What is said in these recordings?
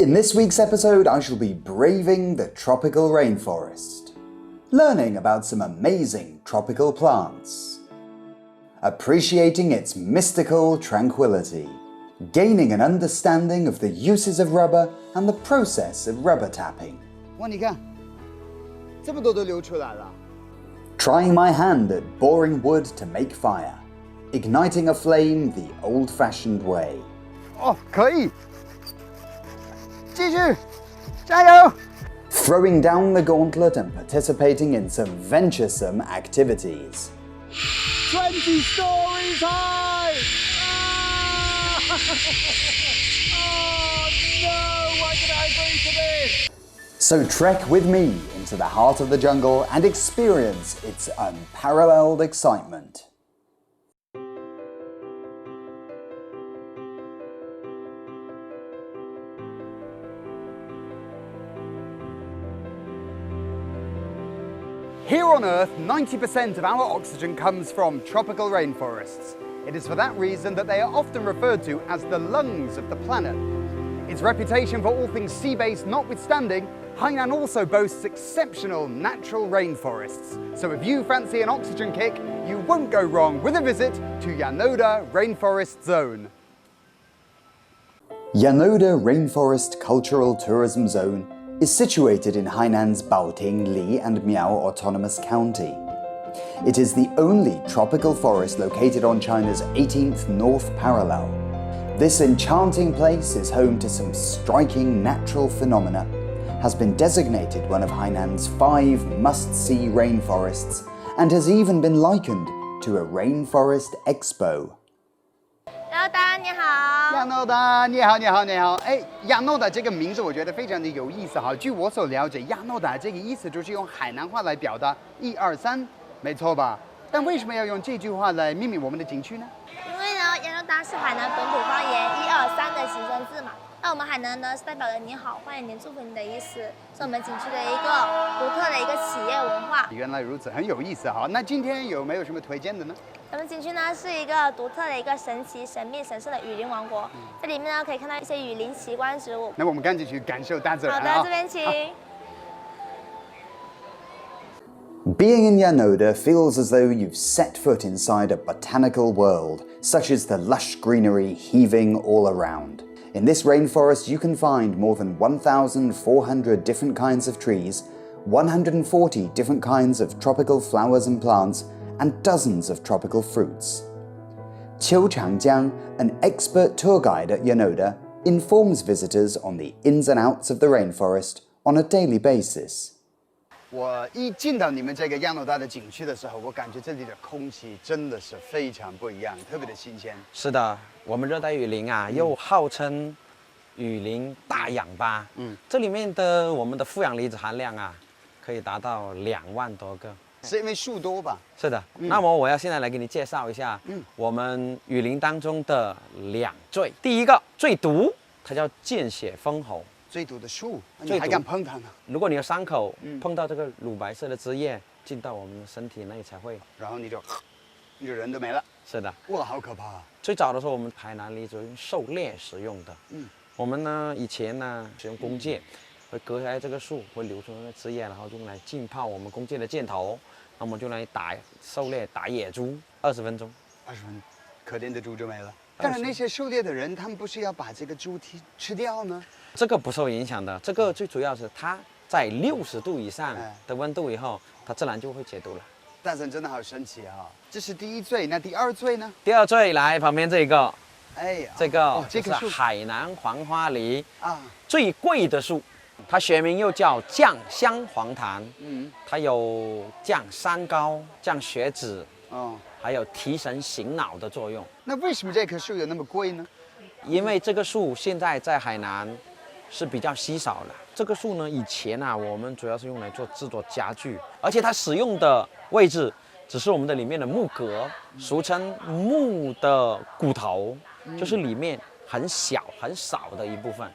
In this week's episode, I shall be braving the tropical rainforest, learning about some amazing tropical plants, appreciating its mystical tranquility, gaining an understanding of the uses of rubber and the process of rubber tapping. 哇，你看，这么多都流出来了。Trying my hand at boring wood to make fire, igniting a flame the old-fashioned way. 哦，可以，继续，加油！ Throwing down the gauntlet and participating in some venturesome activities. 20 stories high! Oh no! Why did I agree to this? So trek with me into the heart of the jungle and experience its unparalleled excitement. Here on Earth, 90% of our oxygen comes from tropical rainforests. It is for that reason that they are often referred to as the lungs of the planet. Its reputation for all things sea-based notwithstanding, Hainan also boasts exceptional natural rainforests. So if you fancy an oxygen kick, you won't go wrong with a visit to Yanoda Rainforest Zone. Yanoda Rainforest Cultural Tourism Zone is situated in Hainan's Baoting, Li and Miao Autonomous County. It is the only tropical forest located on China's 18th north parallel. This enchanting place is home to some striking natural phenomena, has been designated one of Hainan's 5 must-see rainforests, and has even been likened to a rainforest expo. Yanoda 你好 Yanoda 你好，你好，你好。哎，Yanoda 这个名字我觉得非常的有意思哈。据我所了解，Yanoda 这个意思就是用海南话来表达1、2、3，没错吧？但为什么要用这句话来命名我们的景区呢？因为呢，Yanoda 是海南本土方言1、2、3的形声字嘛。那我们海南呢是代表了你好、欢迎您、祝福您的意思，是我们景区的一个独特的一个企业文化。原来如此，很有意思哈。那今天有没有什么推荐的呢？咱们景区呢是一个独特的一个神奇、神秘、神圣的雨林王国，在里面呢可以看到一些雨林奇观植物。那我们赶紧去感受大自然。好的，这边请。Being in Yanoda feels as though you've set foot inside a botanical world, such as the lush greenery heaving all around. In this rainforest, you can find more than 1,400 different kinds of trees, 140 different kinds of tropical flowers and plants, and dozens of tropical fruits. Qiu Changjiang, an expert tour guide at Yanoda, informs visitors on the ins and outs of the rainforest on a daily basis. 我一进到你们这个亚诺达的景区的时候，我感觉这里的空气真的是非常不一样，特别的新鲜。是的，我们热带雨林啊，又号称雨林大氧吧。这里面的我们的负氧离子含量啊，可以达到2万多个。是因为树多吧？是的。那么我要现在来给你介绍一下，我们雨林当中的2最。第一个最毒，它叫见血封喉。最毒的树，你还敢碰它呢？如果你有伤口，碰到这个乳白色的汁液进到我们的身体内才会，然后你就人都没了。是的。哇，好可怕啊！最早的时候，我们海南里就用狩猎使用的。我们呢以前呢使用弓箭，会割下来这个树，会流出那个汁液，然后用来浸泡我们弓箭的箭头，那么就来打狩猎打野猪，20分钟。20分钟，可怜的猪就没了。但是那些狩猎的人，他们不是要把这个猪吃掉吗？这个不受影响的，这个最主要是它在60度以上的温度以后，它自然就会解毒了。大神真的好神奇啊！这是第1最，那第2最呢？第2最来旁边这个，哎呀，这个这个是海南黄花梨啊，最贵的树，它学名又叫降香黄檀。它有降三高、降血脂，还有提神醒脑的作用。那为什么这棵树有那么贵呢？因为这个树现在在海南是比较稀少的。这个树呢，以前啊，我们主要是用来制作家具，而且它使用的位置只是我们的里面的木格，俗称木的骨头，就是里面很小很少的一部分。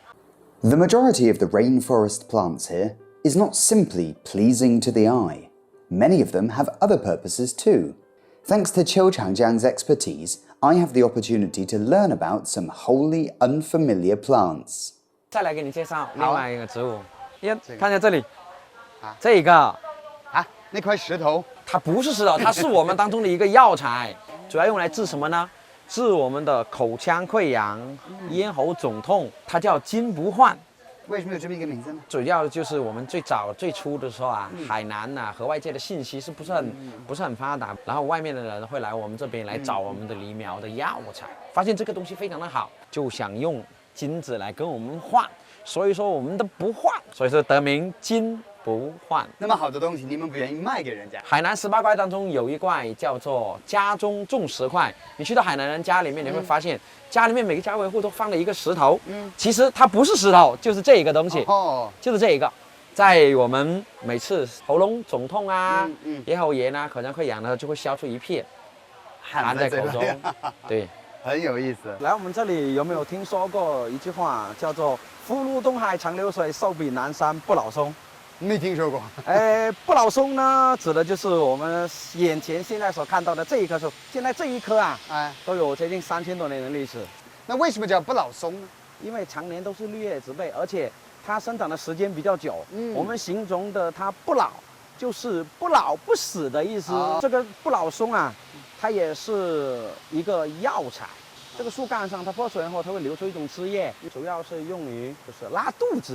The majority of the rainforest plants here is not simply pleasing to the eye. Many of them have other purposes too. Thanks to Qiu Changjiang's expertise, I have the opportunity to learn about some wholly unfamiliar plants. 再来给你介绍另外一个植物，看见这里，啊，这个啊，那块石头，它不是石头，它是我们当中的一个药材，主要用来治什么呢？治我们的口腔溃疡、咽喉肿痛，它叫金不换。为什么有这么一个名字呢？主要就是我们最初的时候啊，海南呐、和外界的信息是不是很发达，然后外面的人会来我们这边来找我们的梨苗的药材，发现这个东西非常的好，就想用金子来跟我们换，所以说我们都不换，所以说得名金不换。那么好的东西，你们不愿意卖给人家？海南18怪当中有一怪叫做家中种石块，你去到海南人家里面，你会发现家里面每个家户都放了一个石头，其实它不是石头，就是这一个东西，就是这一个。在我们每次喉咙肿痛啊、咽喉炎啊、口腔溃疡呢，就会消出一片，含在口中，对，很有意思。来我们这里有没有听说过一句话，叫做“福如东海长流水，寿比南山不老松”？没听说过。不老松呢，指的就是我们眼前现在所看到的这一棵树。现在这一棵啊，都有接近3000多年的历史。那为什么叫不老松呢？因为常年都是绿叶植被，而且它生长的时间比较久。我们形容的它不老，就是不老不死的意思。这个不老松啊，它也是一个药材。这个树干上它破水后，它会流出一种汁液，主要是用于就是拉肚子。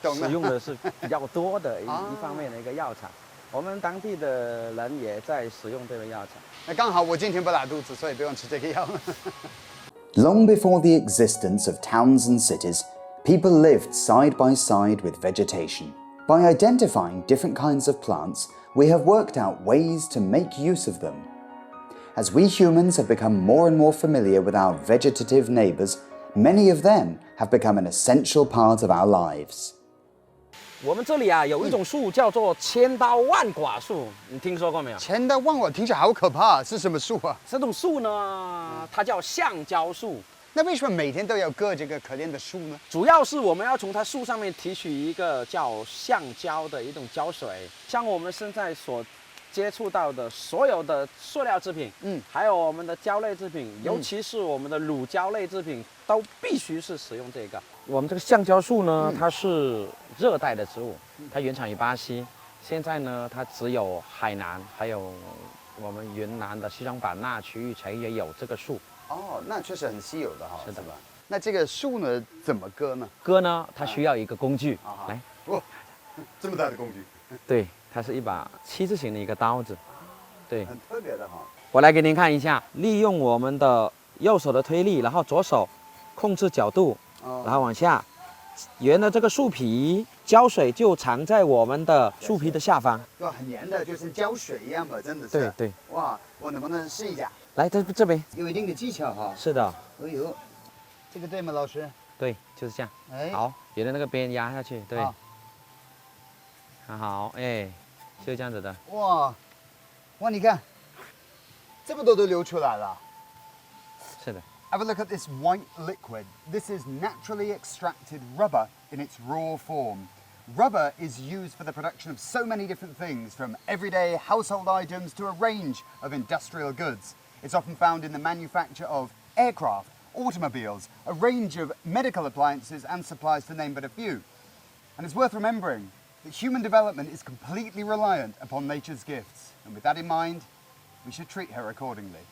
懂了。使用的是比较多的一方面的一个药材。我们当地的人也在使用这个药材。那刚好我今天不拉肚子，所以不用吃这个药。Long before the existence of towns and cities, people lived side by side with vegetation. By identifying different kinds of plants, we have worked out ways to make use of them. As we humans have become more and more familiar with our vegetative neighbors, many of them have become an essential part of our lives. 我们这里啊有一种树叫做千刀万剐树，你听说过没有？千刀万剐听起来好可怕，是什么树啊？这种树呢，它叫橡胶树。那为什么每天都要割这个可怜的树呢？主要是我们要从它树上面提取一个叫橡胶的一种胶水，像我们现在所接触到的所有的塑料制品，还有我们的胶类制品，尤其是我们的乳胶类制品，都必须是使用这个。我们这个橡胶树呢，它是热带的植物，它原产于巴西，现在呢，它只有海南还有我们云南的西双版纳区域才也有这个树。那确实很稀有的哈，是的吧？那这个树呢，怎么割呢？割呢，它需要一个工具，来，这么大的工具，对，它是一把7字形的一个刀子，对，很特别的哈。我来给您看一下，利用我们的右手的推力，然后左手控制角度，然后往下，沿着这个树皮，胶水就藏在我们的树皮的下方。哇，很黏的，就像胶水一样吧，真的是。对对。哇，我能不能试一下？来，这边。有一定的技巧哈。是的。哎呦，这个对吗，老师？对，就是这样。哎。好，沿着那个边压下去，对。很好，哎，就是这样子的。哇，你看，这么多都流出来了。是的。Have a look at this white liquid. This is naturally extracted rubber in its raw form. Rubber is used for the production of so many different things, from everyday household items to a range of industrial goods. It's often found in the manufacture of aircraft, automobiles, a range of medical appliances and supplies, to name but a few. And it's worth remembering that human development is completely reliant upon nature's gifts. And with that in mind, we should treat her accordingly.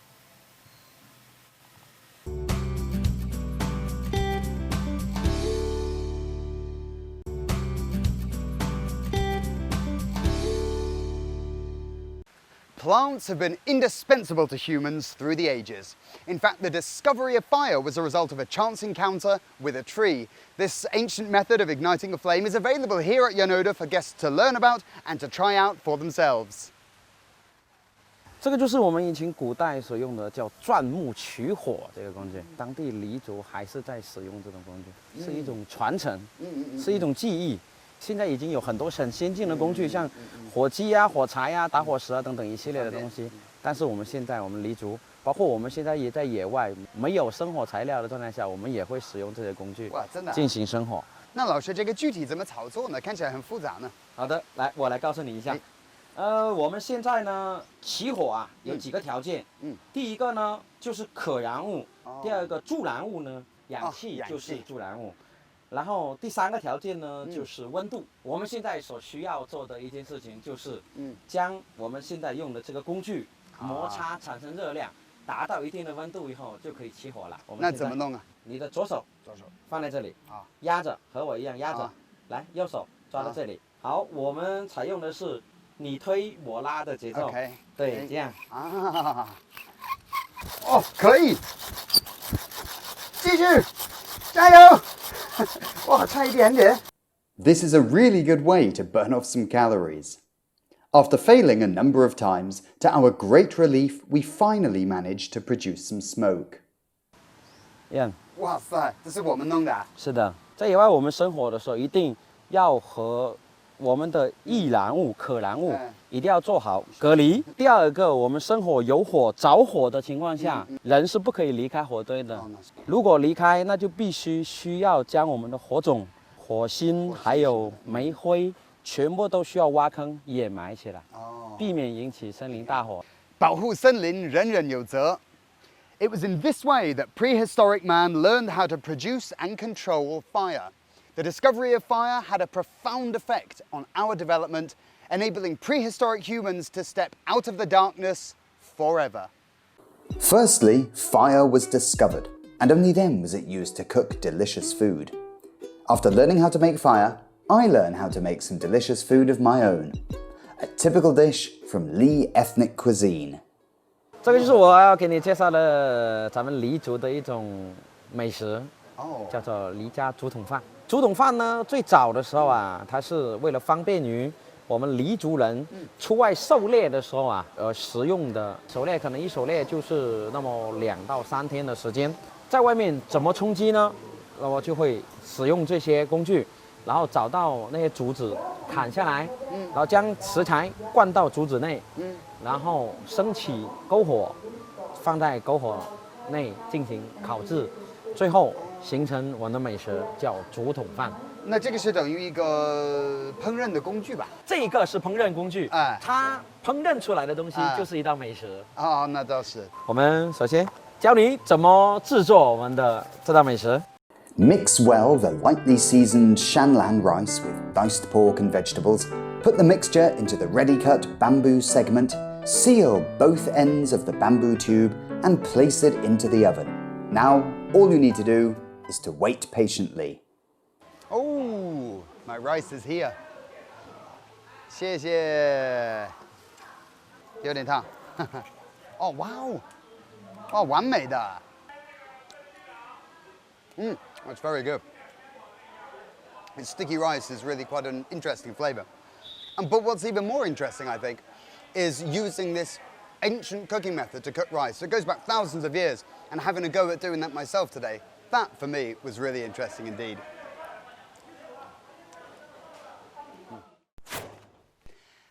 Plants have been indispensable to humans through the ages. In fact, the discovery of fire was a result of a chance encounter with a tree. This ancient method of igniting a flame is available here at Yanoda for guests to learn about and to try out for themselves. 这个就是我们以前古代所用的叫钻木取火这个工具，当地黎族还是在使用这种工具，是一种传承，是一种技艺。现在已经有很多很先进的工具，像火机啊、火柴啊、打火石啊等等一系列的东西。但是我们现在，我们黎族，包括我们现在也在野外没有生火材料的状态下，我们也会使用这些工具进行生火。那老师，这个具体怎么操作呢？看起来很复杂呢。好的，来，我来告诉你一下。我们现在呢起火啊有几个条件。第一个呢就是可燃物，第二个助燃物呢，氧气就是助燃物。然后第3个条件呢，就是温度。我们现在所需要做的一件事情就是，将我们现在用的这个工具摩擦产生热量，达到一定的温度以后就可以起火了。我们那怎么弄啊？你的左手放在这里啊，压着，和我一样压着。来，右手抓到这里。好，我们采用的是你推我拉的节奏。OK， 对，这样啊。哦，可以，继续，加油！哇，差一点点。This is a really good way to burn off some calories. After failing a number of times, to our great relief, we finally managed to produce some smoke. 哇塞，这是我们弄的啊。是的，在野外我们生活的时候，一定要和我们的易燃物、可燃物一定要做好隔离。第二个，我们生火有火着火的情况下，人是不可以离开火堆的。如果离开，那就需要将我们的火种、火星还有煤灰全部都需要挖坑掩埋起来，避免引起森林大火。保护森林，人人有责。It was in this way that prehistoric man learned how to produce and control fire. The discovery of fire had a profound effect on our development, enabling prehistoric humans to step out of the darkness forever. Firstly, fire was discovered, and only then was it used to cook delicious food. After learning how to make fire, I learned how to make some delicious food of my own. A typical dish from Li ethnic cuisine. 这个就是我要给你介绍的咱们黎族的一种美食，叫做黎家竹筒饭。竹筒饭呢，最早的时候啊，它是为了方便于我们黎族人出外狩猎的时候啊，食用的。狩猎可能一狩猎就是那么2到3天的时间，在外面怎么充饥呢？那么就会使用这些工具，然后找到那些竹子砍下来，然后将食材灌到竹子内，然后升起篝火，放在篝火内进行烤制，最后形成我们的美食，叫竹筒饭。那这个是等于一个烹饪的工具吧？这个是烹饪工具，它烹饪出来的东西就是一道美食。那倒是。我们首先教你怎么制作我们的这道美食。Mix well the lightly seasoned shanlan rice with diced pork and vegetables. Put the mixture into the ready-cut bamboo segment. Seal both ends of the bamboo tube and place it into the oven. Now, all you need to do is to wait patiently. Oh, my rice is here. 谢谢。有点烫。哦，哇哦，哇，完美的。That's very good. And sticky rice is really quite an interesting flavor. But what's even more interesting, I think, is using this ancient cooking method to cook rice. It goes back thousands of years, and having a go at doing that myself today, that for me was really interesting indeed.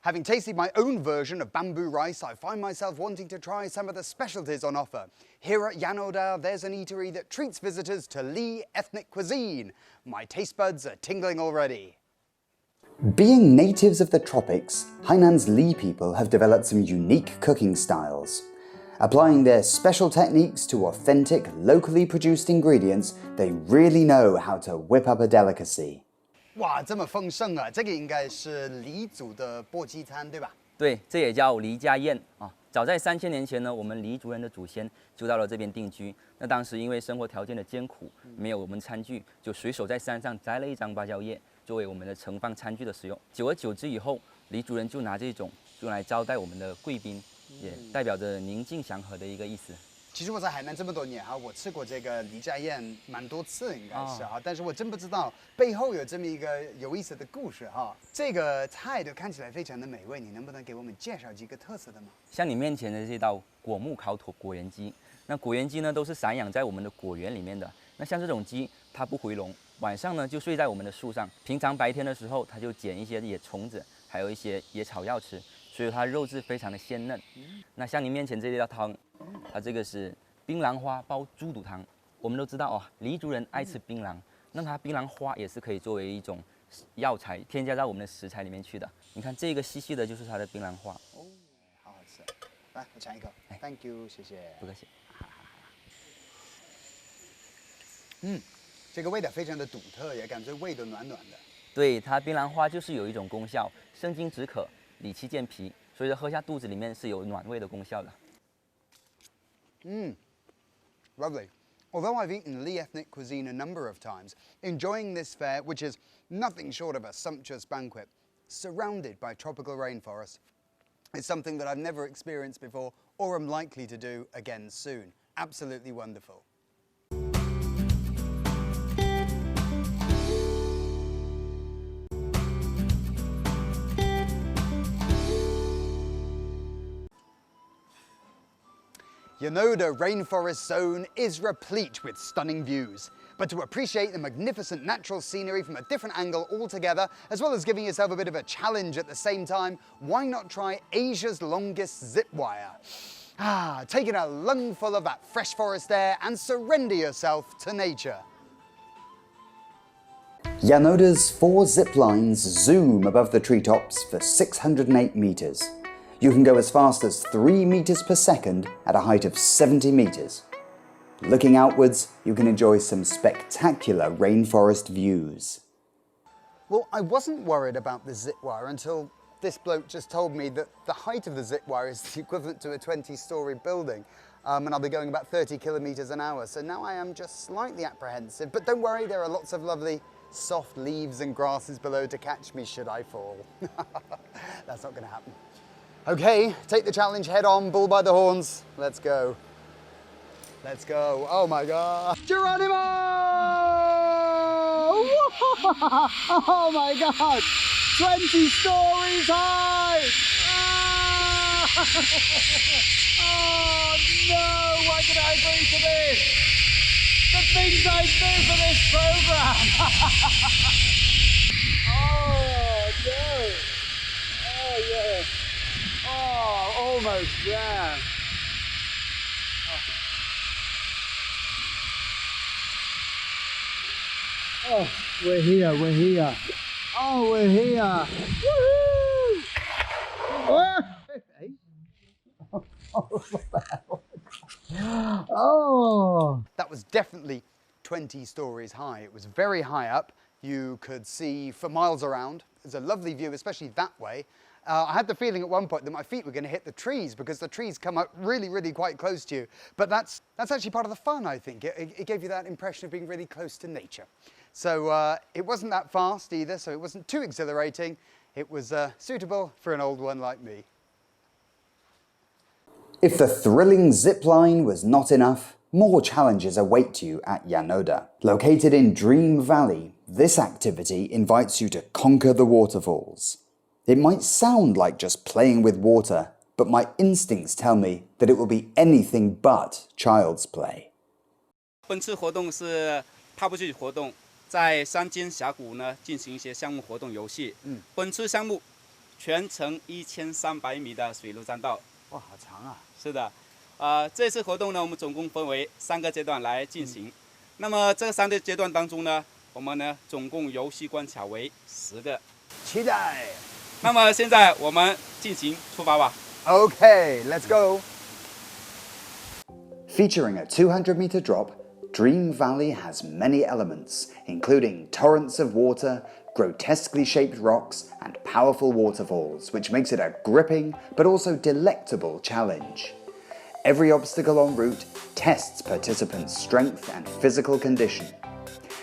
Having tasted my own version of bamboo rice, I find myself wanting to try some of the specialties on offer. Here at Yanoda, there's an eatery that treats visitors to Li ethnic cuisine. My taste buds are tingling already. Being natives of the tropics, Hainan's Li people have developed some unique cooking styles. Applying their special techniques to authentic, locally produced ingredients, they really know how to whip up a delicacy. 哇，这么丰盛啊！这个应该是黎族的簸箕餐，对吧？对，这也叫黎家宴啊。早在3000年前呢，我们黎族人的祖先就到了这边定居。那当时因为生活条件的艰苦，没有我们餐具，就随手在山上摘了一张芭蕉叶，作为我们的盛放餐具的使用。久而久之以后，黎族人就拿这种用来招待我们的贵宾，也代表着宁静祥和的一个意思。其实我在海南这么多年哈，我吃过这个黎家宴蛮多次，应该是哈，但是我真不知道背后有这么一个有意思的故事哈。这个菜都看起来非常的美味，你能不能给我们介绍几个特色的吗？像你面前的这道果木烤果园鸡，那果园鸡呢都是散养在我们的果园里面的。那像这种鸡，它不回笼，晚上呢就睡在我们的树上，平常白天的时候它就捡一些野虫子，还有一些野草药吃。所以它肉质非常的鲜嫩。那像您面前这道汤，它这个是槟榔花煲猪肚汤。我们都知道哦，黎族人爱吃槟榔，那它槟榔花也是可以作为一种药材添加到我们的食材里面去的。你看这个细细的，就是它的槟榔花。哦，好好吃。来，我尝一口。Thank you，谢谢。不客气。这个味道非常的独特，也感觉胃都暖暖的。对，它槟榔花就是有一种功效，生津止渴、理气健脾，所以说喝下肚子里面是有暖胃的功效的。Lovely. Although I've eaten Li ethnic cuisine a number of times, enjoying this fare, which is nothing short of a sumptuous banquet, surrounded by tropical rainforest, is something that I've never experienced before or am likely to do again soon. Absolutely wonderful. Yanoda Rainforest Zone is replete with stunning views. But to appreciate the magnificent natural scenery from a different angle altogether, as well as giving yourself a bit of a challenge at the same time, why not try Asia's longest zip wire? Take in a lungful of that fresh forest air and surrender yourself to nature. Yanoda's 4 zip lines zoom above the treetops for 608 meters. You can go as fast as 3 meters per second at a height of 70 meters. Looking outwards, you can enjoy some spectacular rainforest views. Well, I wasn't worried about the zip wire until this bloke just told me that the height of the zip wire is the equivalent to a 20-story building. And I'll be going about 30 kilometers an hour. So now I am just slightly apprehensive. But don't worry, there are lots of lovely soft leaves and grasses below to catch me should I fall. That's not going to happen. Okay, take the challenge head on, bull by the horns. Let's go. Let's go. Oh my God. Geronimo! Oh my God. 20 stories high. Oh no, why did I agree to this? The things I do for this program. Oh no. Oh yeah. Oh, almost there. Oh, we're here, we're here. Oh, we're here. Woohoo! Oh, that was definitely 20 stories high. It was very high up. You could see for miles around. There's a lovely view, especially that way. I had the feeling at one point that my feet were going to hit the trees because the trees come up really, really quite close to you. But that's actually part of the fun, I think. It gave you that impression of being really close to nature. So it wasn't that fast either, so it wasn't too exhilarating. It was suitable for an old one like me. If the thrilling zip line was not enough, more challenges await you at Yanoda. Located in Dream Valley, this activity invites you to conquer the waterfalls. It might sound like just playing with water, but my instincts tell me that it will be anything but child's play. 本次活动是踏步去活动，在山间峡谷呢进行一些项目活动游戏。本次项目全程1300米的水陆栈道。哇，好长啊！是的，这次活动呢，我们总共分为3个阶段来进行。那么这3个阶段当中呢，我们呢总共游戏关卡为10个。期待。那么现在我们进行出发吧。Okay, let's go. Featuring a 200-meter drop, Dream Valley has many elements, including torrents of water, grotesquely shaped rocks, and powerful waterfalls, which makes it a gripping but also delectable challenge. Every obstacle en route tests participants' strength and physical condition.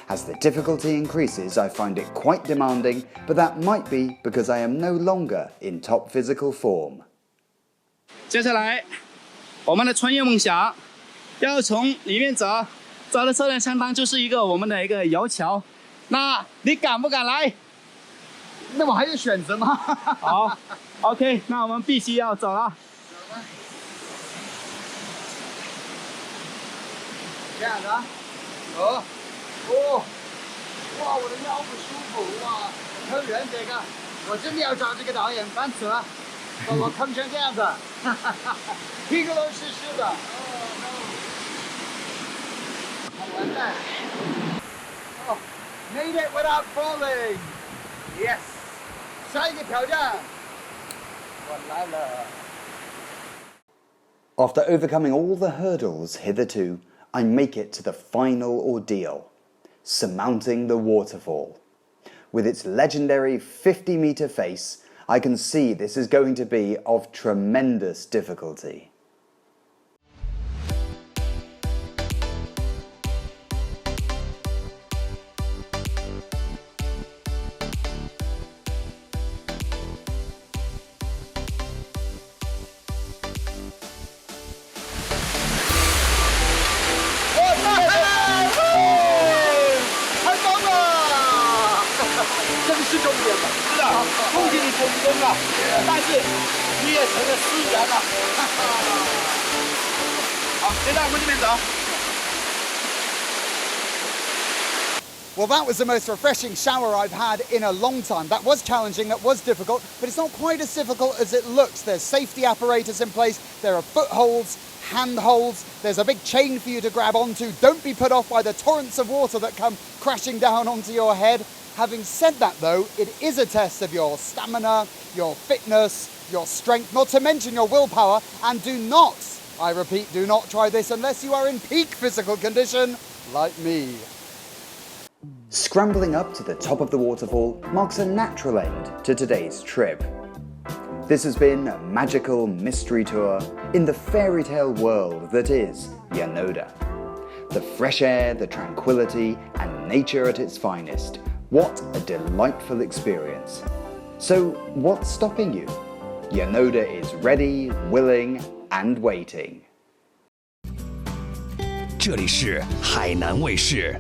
As the difficulty increases, I find it quite demanding, but that might be because I am no longer in top physical form. 接下来，我们的穿越梦想要从里面走，走的侧面上方就是我们的一个游桥。那你敢不敢来？那我还有选择吗？好 ，OK， 那我们必须要走了。这样子啊，走。哦，哇，我的腰不舒服，哇，坑人这个，我真的要找这个导演烦死了，把我坑成这样子，屁股都湿湿的，好完蛋，哦 ，made it without falling， yes， 下一个挑战，我来了。After overcoming all the hurdles hitherto, I make it to the final ordeal. surmounting the waterfall. With its legendary 50-meter face, I can see this is going to be of tremendous difficulty. Well, that was the most refreshing shower I've had in a long time. That was challenging, that was difficult, but it's not quite as difficult as it looks. There's safety apparatus in place, there are footholds, handholds, there's a big chain for you to grab onto. Don't be put off by the torrents of water that come crashing down onto your head. Having said that though, it is a test of your stamina, your fitness, your strength, not to mention your willpower, and do not, I repeat, do not try this unless you are in peak physical condition like me. Scrambling up to the top of the waterfall marks a natural end to today's trip. This has been a magical mystery tour in the fairy tale world that is Yanoda. The fresh air, the tranquility, and nature at its finest. What a delightful experience. So, what's stopping you? Yanoda is ready, willing, and waiting. 这里是海南卫视。